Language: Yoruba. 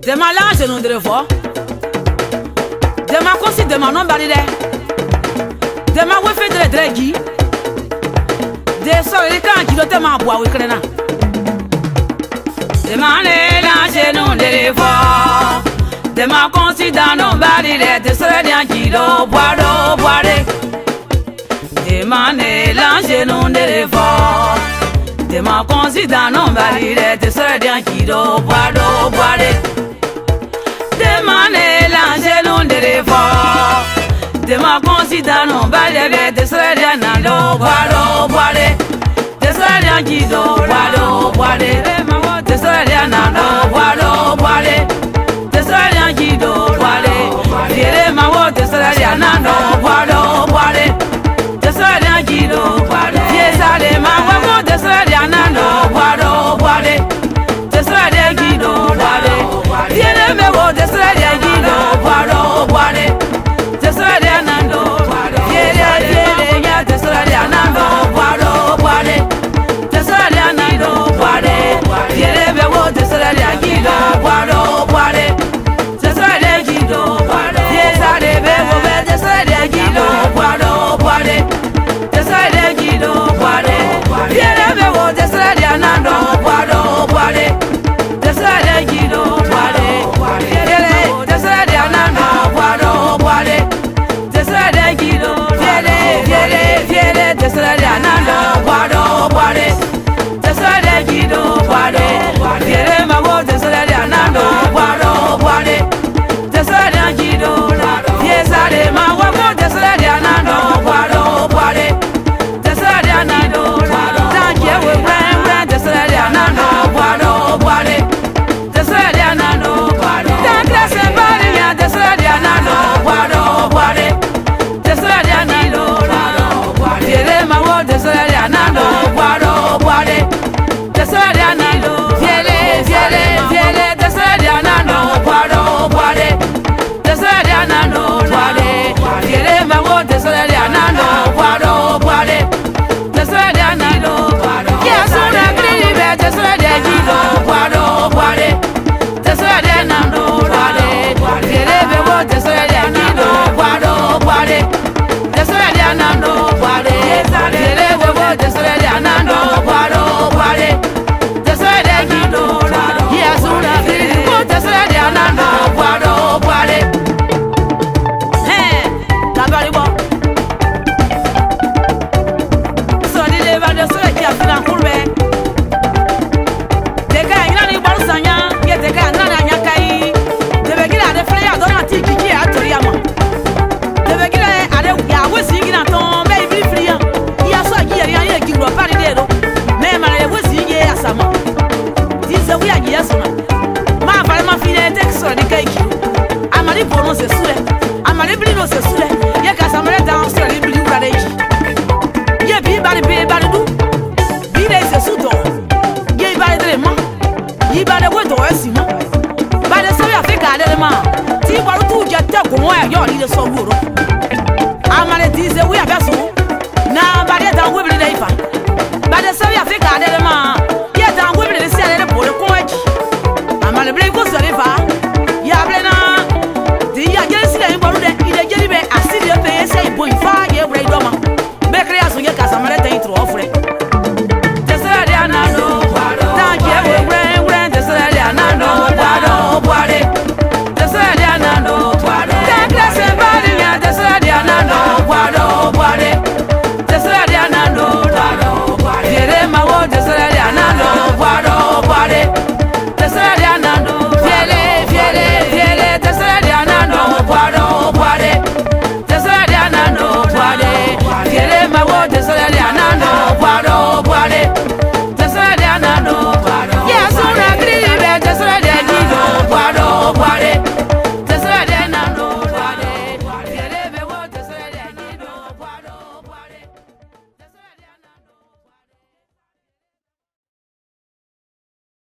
Dema lange nous de voir. Dema consi dema non balide. Dema we fait de dragi. De so le kan ki do tema boa we krena. Dema le lange nous de voir. Dema consi dans non balide de so le ki do boare. Dema le lange nous de voir. Dema consi dans non balide de so le ki do boare. Demane l'angelo de fort. Dema considère non balere de sera nando boare. De sera gido boare. De sera nando boare. De sera gido boare. Viere mawo de sera nando boare. De sera gido boare. Viesale mawo de sera nando boare. De sera gido boare. Viere mewo de sera gido boare. De sera nando boare. Viere ya de sera nando boare. De sera nando boare. Viere mewo de sera gido boare. De sera gido boare. Viesale mewo de sera gido boare. De sera gido boare. Viere mewo de sera nando boare. De sera gido boare. Viere de sera nando boare. De sera gido viere de sera nando boare. De sera gido boare. Viere mewo de sera nando boare. De sera gido viesale mawo de sera nando boare. De sera nando tanke we brand de sera nando boare. De sera nando tanke se baria de sera nando boare. De sera nando viere mawo de sera nando boare. De sera nando viere de sera nando boare. De sera nando viere mawo de sera nando boare. De sera nando yasuna gribe de sera gido boare. De sera nando viere mewo de sera gido boare. De sera nando viere mewo de sera nando boare. De sera gido yasuna gribe de sera nando boare. Tabaribo so di le va de sera ki afina kurbe.